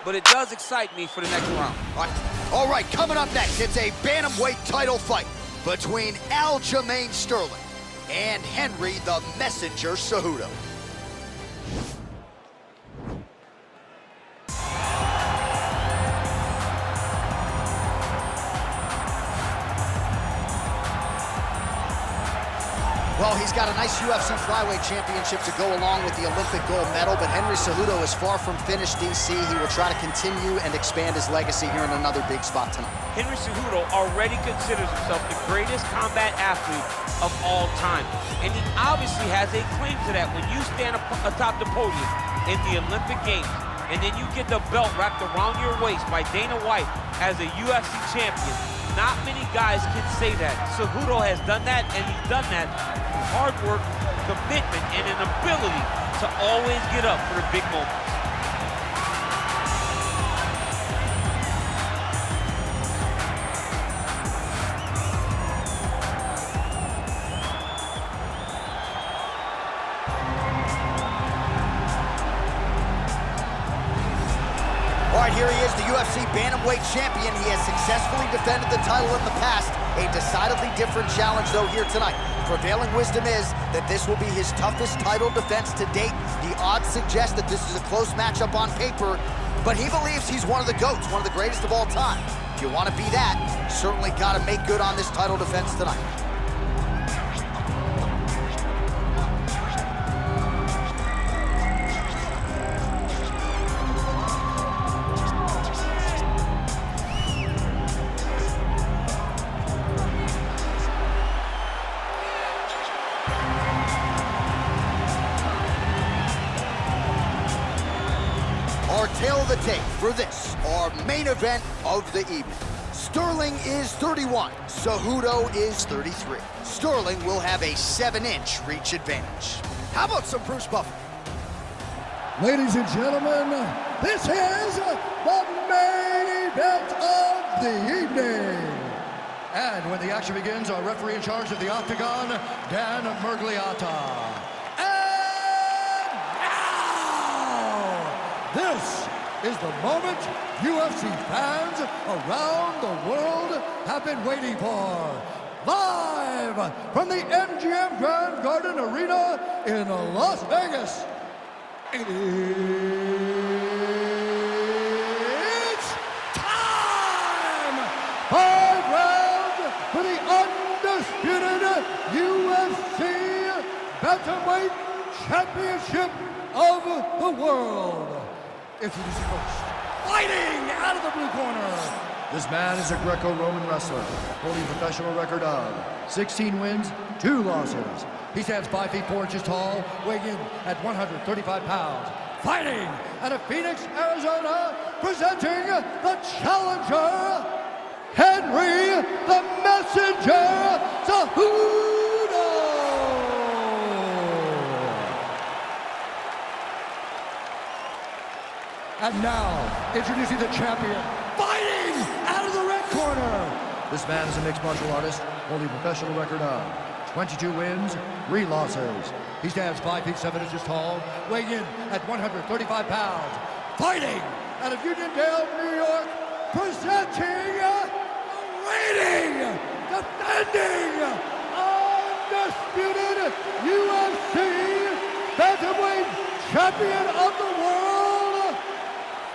but it does excite me for the next round. All right, coming up next, it's a bantamweight title fight between Aljamail Sterling and Henry the Messenger Cejudo. Well, he's got a nice UFC flyweight championship to go along with the Olympic gold medal, but Henry Cejudo is far from finished, DC. He will try to continue and expand his legacy here in another big spot tonight. Henry Cejudo already considers himself the greatest combat athlete of all time, and he obviously has a claim to that. When you stand atop the podium in the Olympic Games, and then you get the belt wrapped around your waist by Dana White as a UFC champion, not many guys can say that. Cejudo has done that, and he's done that through hard work, commitment, and an ability to always get up for the big moments. All right, here he is, the UFC Bantamweight champion. He has successfully defended the title in the past. A decidedly different challenge, though, here tonight. Prevailing wisdom is that this will be his toughest title defense to date. The odds suggest that this is a close matchup on paper, but he believes he's one of the GOATs, one of the greatest of all time. If you want to be that, you certainly got to make good on this title defense tonight. Our tail of the tape for this, our main event of the evening. Sterling is 31, Cejudo is 33. Sterling will have a 7-inch reach advantage. How about some Bruce Buffer? Ladies and gentlemen, this is the main event of the evening. And when the action begins, our referee in charge of the Octagon, Dan Murgliata. This is the moment UFC fans around the world have been waiting for. Live from the MGM Grand Garden Arena in Las Vegas. It's time! 5 rounds for the undisputed UFC Bantamweight Championship of the world. Introducing first, fighting out of the blue corner. This man is a Greco-Roman wrestler, holding a professional record of 16 wins, 2 losses. He stands 5 feet 4 inches tall, weighing in at 135 pounds. Fighting out of Phoenix, Arizona, presenting the challenger, Henry the Messenger Cejudo. And now, introducing the champion, fighting out of the red corner. This man is a mixed martial artist, holding a professional record of 22 wins, 3 losses. He stands 5 feet 7 inches tall, weighing in at 135 pounds. Fighting out of Uniondale, New York, presenting, reigning, defending, undisputed UFC Bantamweight Champion of the World,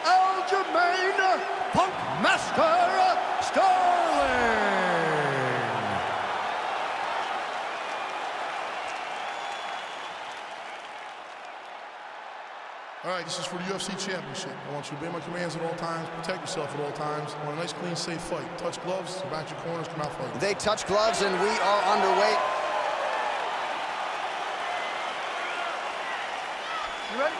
Aljamail Punkmaster Sterling. All right, this is for the UFC Championship. I want you to obey my commands at all times, protect yourself at all times. I want a nice, clean, safe fight. Touch gloves, back your corners, come out fighting. They touch gloves and we are underway. You ready?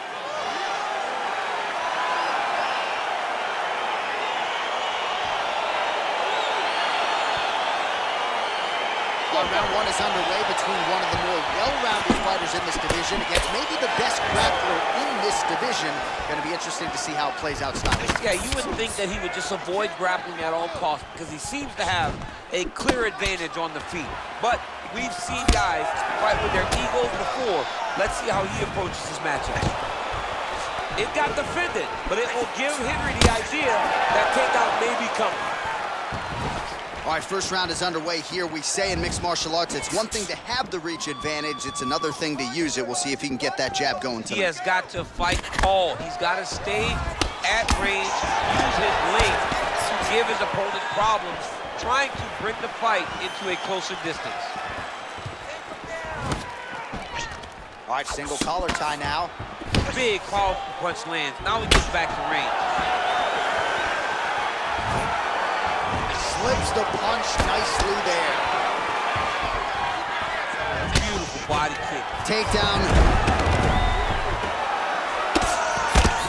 Round 1 is underway between one of the more well-rounded fighters in this division against maybe the best grappler in this division. Going to be interesting to see how it plays out stylish. Yeah, you would think that he would just avoid grappling at all costs because he seems to have a clear advantage on the feet. But we've seen guys fight with their egos before. Let's see how he approaches this matchup. It got defended, but it will give Henry the idea that takedown may be coming. All right, first round is underway here. We say in mixed martial arts, it's one thing to have the reach advantage. It's another thing to use it. We'll see if he can get that jab going tonight. He has got to fight tall. He's got to stay at range, use his length to give his opponent problems, trying to bring the fight into a closer distance. All right, single collar tie now. Big, powerful punch lands. Now he gets back to range. Slips the punch nicely there. Beautiful body kick. Takedown.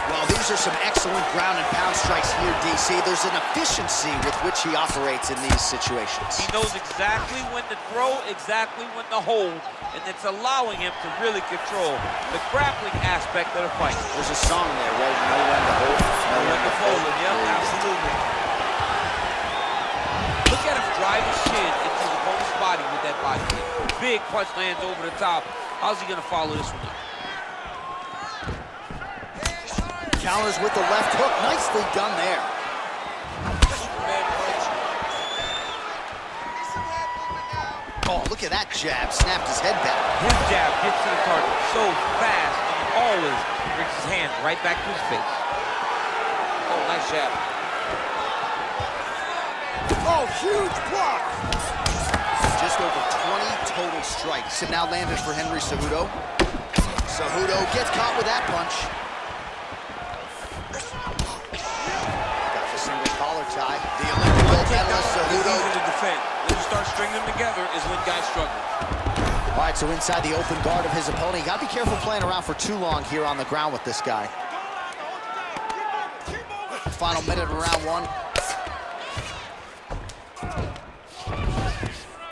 Well, these are some excellent ground and pound strikes here, DC. There's an efficiency with which he operates in these situations. He knows exactly when to throw, exactly when to hold, and it's allowing him to really control the grappling aspect of the fight. There's a song there, right? Know when to hold, know when to fold. Yep, absolutely. Look at him drive his shin into his opponent's body with that body kick. Big punch lands over the top. How's he gonna follow this one up? Counters with the left hook. Nicely done there. Oh, look at that jab. Snapped his head back. His jab gets to the target so fast, and he always brings his hand right back to his face. Oh, nice jab. Oh, huge block. Just over 20 total strikes. And now landed for Henry Cejudo. Cejudo gets caught with that punch. Got the single collar tie. The Olympic gold medalist Cejudo. Easy to defend. When you start stringing them together is when guys struggle. All right, so inside the open guard of his opponent. You gotta be careful playing around for too long here on the ground with this guy. Final minute of round one.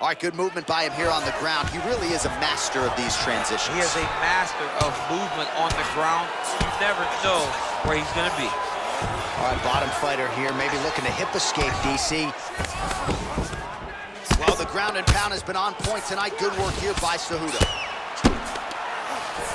All right, good movement by him here on the ground. He really is a master of these transitions. He is a master of movement on the ground. You never know where he's gonna be. All right, bottom fighter here, maybe looking to hip escape, DC. Well, the ground and pound has been on point tonight. Good work here by Cejudo.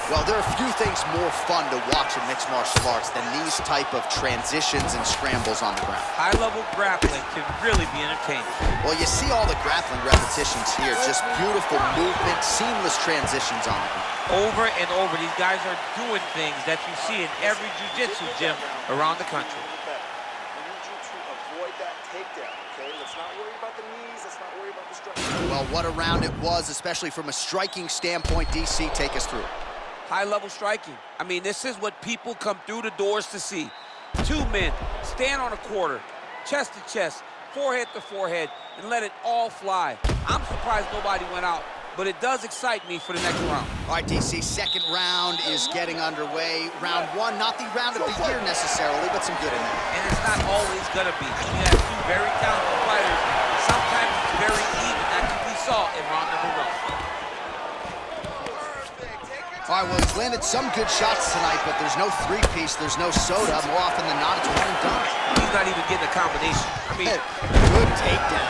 Well, there are few things more fun to watch in mixed martial arts than these type of transitions and scrambles on the ground. High-level grappling can really be entertaining. Well, you see all the grappling repetitions here. Just beautiful movement, seamless transitions on the ground. Over and over, these guys are doing things that you see in every jiu-jitsu gym around the country. I need you to avoid that takedown, okay? Let's not worry about the knees. Let's not worry about the strike. Well, what a round it was, especially from a striking standpoint. DC, take us through. High-level striking. I mean, this is what people come through the doors to see. Two men stand on a quarter, chest to chest, forehead to forehead, and let it all fly. I'm surprised nobody went out, but it does excite me for the next round. All right, DC, second round is getting underway. Round one, not the round of the year necessarily, but some good in there. And it's not always gonna be. When you have two very talented fighters, sometimes it's very even. That's what we saw in round number one. All right, well, he's landed some good shots tonight, but there's no three-piece, there's no soda. More often than not, it's one and done. He's not even getting a combination. I mean, good takedown.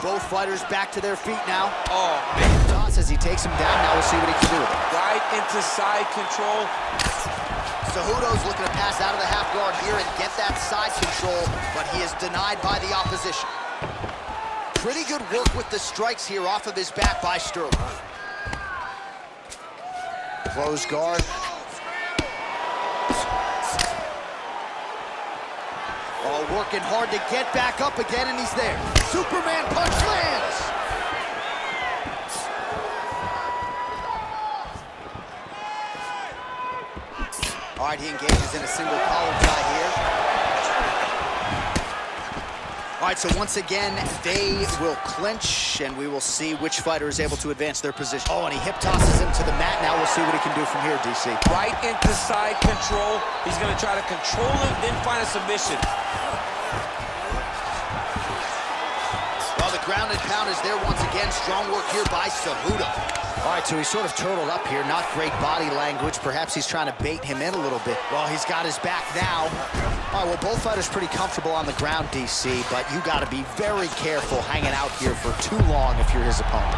Both fighters back to their feet now. oh, man. Toss as he takes him down. Now we'll see what he can do with it. Right into side control. Cejudo's looking to pass out of the half guard here and get that side control, but he is denied by the opposition. Pretty good work with the strikes here off of his back by Sterling. Close guard. Oh, working hard to get back up again, and he's there. Superman punch lands. All right, he engages in a single collar tie here. All right, so once again, they will clinch, and we will see which fighter is able to advance their position. Oh, and he hip tosses him to the mat. Now we'll see what he can do from here, DC. Right into side control. He's gonna try to control him, then find a submission. Well, the ground and pound is there once again. Strong work here by Cejudo. All right, so he's sort of turtled up here. Not great body language. Perhaps he's trying to bait him in a little bit. Well, he's got his back now. All right, well, both fighters pretty comfortable on the ground, DC, but you got to be very careful hanging out here for too long if you're his opponent.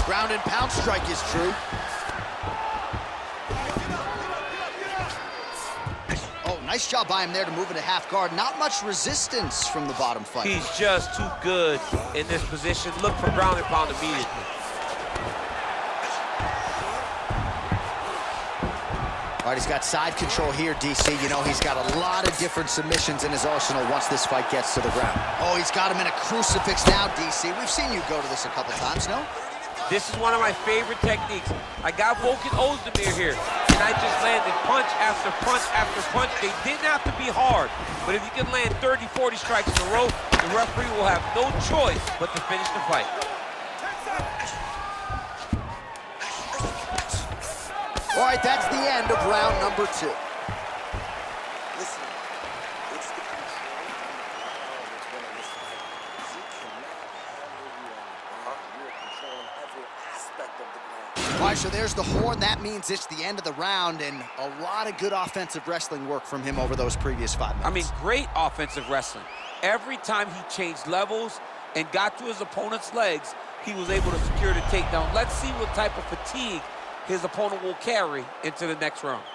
Ground and pound strike is true. Oh, nice job by him there to move into half guard. Not much resistance from the bottom fight. He's just too good in this position. Look for ground and pound immediately. All right, he's got side control here, DC. You know, he's got a lot of different submissions in his arsenal once this fight gets to the ground. Oh, he's got him in a crucifix now, DC. We've seen you go to this a couple times, no? This is one of my favorite techniques. I got Volkan Ozdemir here, and I just landed punch after punch after punch. They didn't have to be hard, but if you can land 30, 40 strikes in a row, the referee will have no choice but to finish the fight. All right, that's the end of round number 2. Listen, it's the control that's winning this fight. He cannot handle you on the ground. You're controlling every aspect of the ground. All right, so there's the horn. That means it's the end of the round, and a lot of good offensive wrestling work from him over those previous 5 minutes. I mean, great offensive wrestling. Every time he changed levels and got to his opponent's legs, he was able to secure the takedown. Let's see what type of fatigue his opponent will carry into the next round.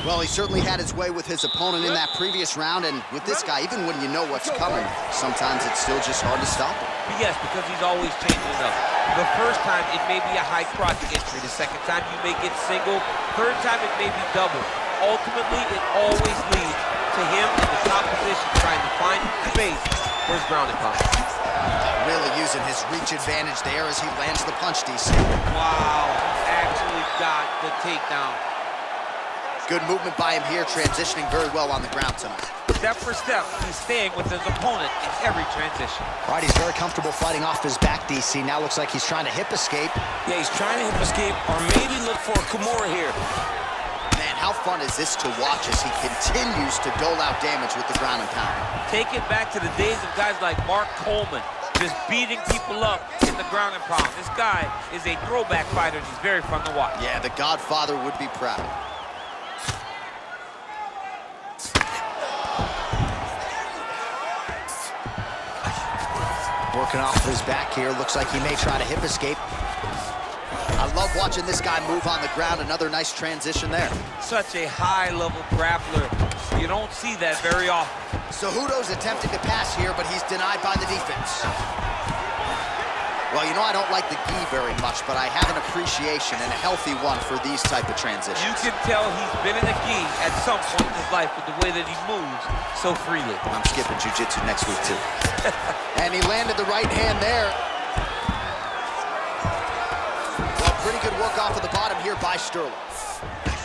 Well, he certainly had his way with his opponent in that previous round, and with this guy, even when you know what's coming, sometimes it's still just hard to stop him. Yes, because he's always changing up. The first time, it may be a high crotch entry. The second time, you may get single. Third time, it may be double. Ultimately, it always leads to him in the top position, trying to find space for his ground and pound. Really using his reach advantage there as he lands the punch, DC. Wow, actually got the takedown. Good movement by him here, transitioning very well on the ground tonight. Step for step, he's staying with his opponent in every transition. All right, he's very comfortable fighting off his back, DC. Now looks like he's trying to hip escape. Yeah, he's trying to hip escape or maybe look for a Kimura here. Man, how fun is this to watch as he continues to dole out damage with the ground and pound? Take it back to the days of guys like Mark Coleman, just beating people up in the ground and pound. This guy is a throwback fighter, and he's very fun to watch. Yeah, the Godfather would be proud. Working off his back here. Looks like he may try to hip escape. I love watching this guy move on the ground. Another nice transition there. Such a high-level grappler. You don't see that very often. Cejudo's attempting to pass here, but he's denied by the defense. Well, you know I don't like the gi very much, but I have an appreciation and a healthy one for these type of transitions. You can tell he's been in a gi at some point in his life with the way that he moves so freely. I'm skipping jiu-jitsu next week, too. And he landed the right hand there. Well, pretty good work off of the bottom here by Sterling.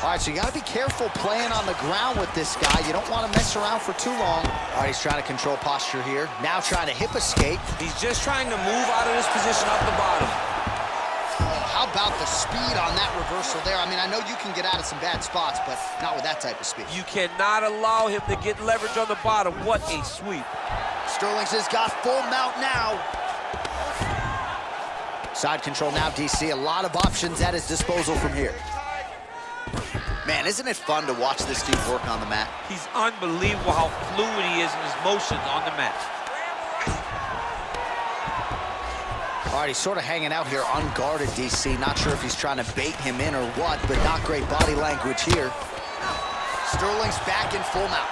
All right, so you got to be careful playing on the ground with this guy. You don't want to mess around for too long. All right, he's trying to control posture here. Now trying to hip escape. He's just trying to move out of this position off the bottom. Oh, how about the speed on that reversal there? I mean, I know you can get out of some bad spots, but not with that type of speed. You cannot allow him to get leverage on the bottom. What a sweep. Sterling's has got full mount now. Side control now, DC. A lot of options at his disposal from here. Man, isn't it fun to watch this dude work on the mat? He's unbelievable how fluid he is in his motions on the mat. All right, he's sort of hanging out here unguarded, DC. Not sure if he's trying to bait him in or what, but not great body language here. Sterling's back in full mount.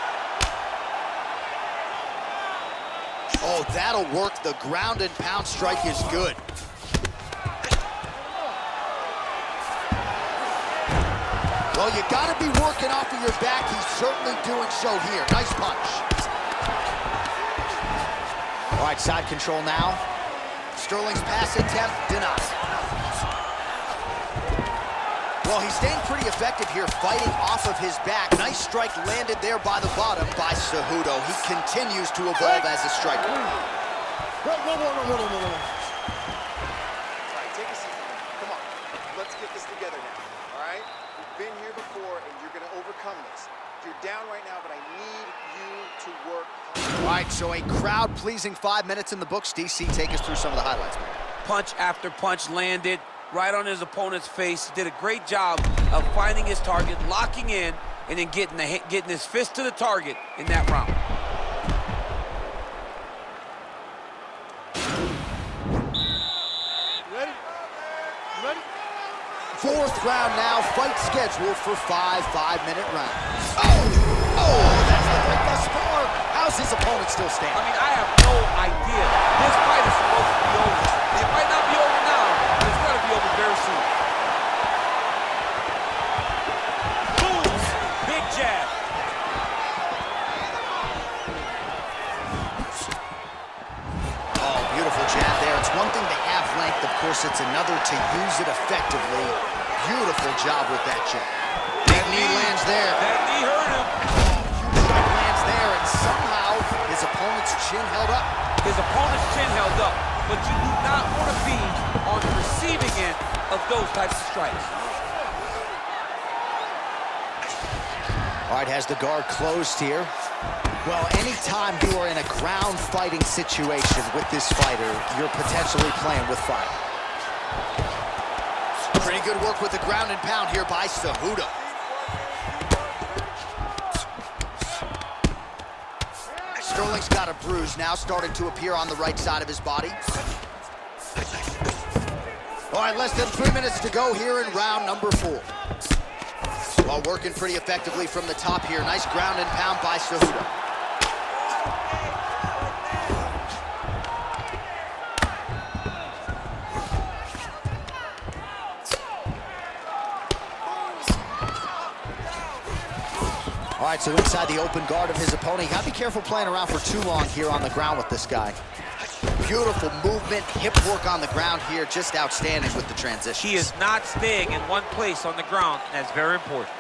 Oh, that'll work. The ground and pound strike is good. Well, you got to be working off of your back. He's certainly doing so here. Nice punch. All right, side control now. Sterling's pass attempt denied. Well, he's staying pretty effective here, fighting off of his back. Nice strike landed there by the bottom by Cejudo. He continues to evolve as a striker. All right, take a seat. Come on. Let's get this together now. All right? We've been here before, and you're going to overcome this. You're down right now, but I need you to work hard. All right, so a crowd-pleasing 5 minutes in the books. DC, take us through some of the highlights. Punch after punch landed. right on his opponent's face. He did a great job of finding his target, locking in, and then getting his fist to the target in that round. Fourth round now, fight scheduled for 5 5-minute rounds. Oh, that's the break thus far. How's his opponent still standing? I mean, I have no idea. This fight is supposed to be over. It might not be over now, but it's going to be over very soon. Boom! Big jab. Oh, beautiful jab there. It's one thing to have length. Of course, it's another to use it effectively. Beautiful job with that jab. Big knee lands there. That knee hurt him. Huge strike lands there, and somehow his opponent's chin held up. His opponent's chin held up, but you do not want to be on the receiving end of those types of strikes. All right, has the guard closed here. Well, anytime you are in a ground fighting situation with this fighter, you're potentially playing with fire. Pretty good work with the ground and pound here by Cejudo. Sterling's got a bruise now starting to appear on the right side of his body. All right, less than 3 minutes to go here in round number 4. While working pretty effectively from the top here. Nice ground and pound by Cejudo. All right, so inside the open guard of his opponent. You gotta be careful playing around for too long here on the ground with this guy. Beautiful movement, hip work on the ground here, just outstanding with the transition. He is not staying in one place on the ground, and that's very important.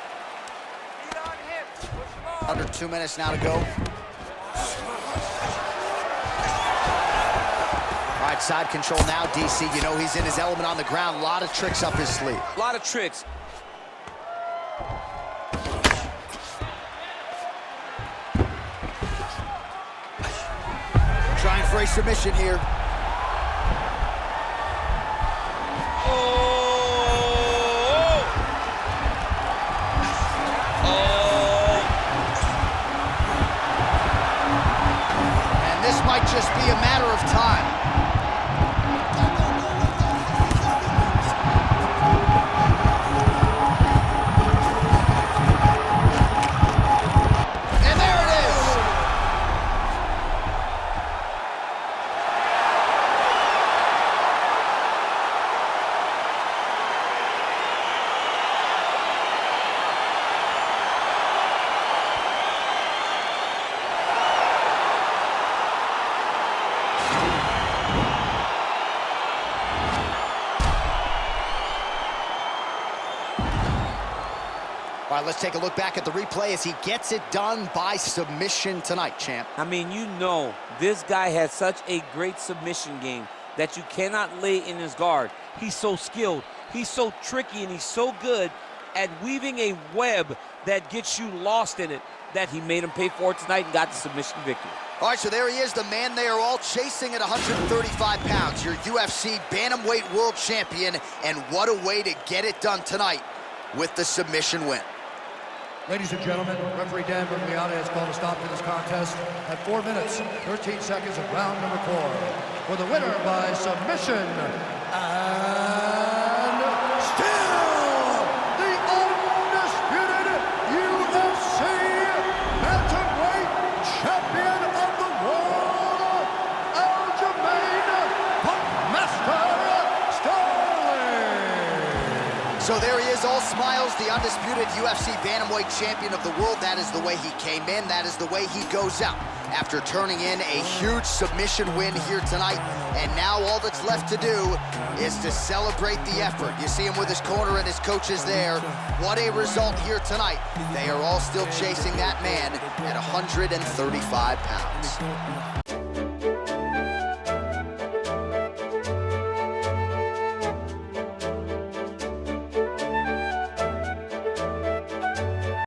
Under 2 minutes now to go. All right, side control now, DC. You know he's in his element on the ground. A lot of tricks up his sleeve. A lot of tricks. Trying for a submission here. And this might just be a matter of time. And there it is. All right, let's take a look back at the replay as he gets it done by submission tonight, champ. I mean, you know, this guy has such a great submission game that you cannot lay in his guard. He's so skilled, he's so tricky, and he's so good at weaving a web that gets you lost in it that he made him pay for it tonight and got the submission victory. All right, so there he is, the man they are all chasing at 135 pounds, your UFC Bantamweight World Champion, and what a way to get it done tonight with the submission win. Ladies and gentlemen, referee Dan Bergliata has called a stop to this contest at 4 minutes, 13 seconds of round number 4. For the winner by submission, and still the undisputed UFC Bantamweight Champion of the world, Aljamail Sterling. So there he is, all smiles, the undisputed UFC Bantamweight Champion of the world. That is the way he came in. That is the way he goes out after turning in a huge submission win here tonight. And now all that's left to do is to celebrate the effort. You see him with his corner and his coaches there. What a result here tonight. They are all still chasing that man at 135 pounds.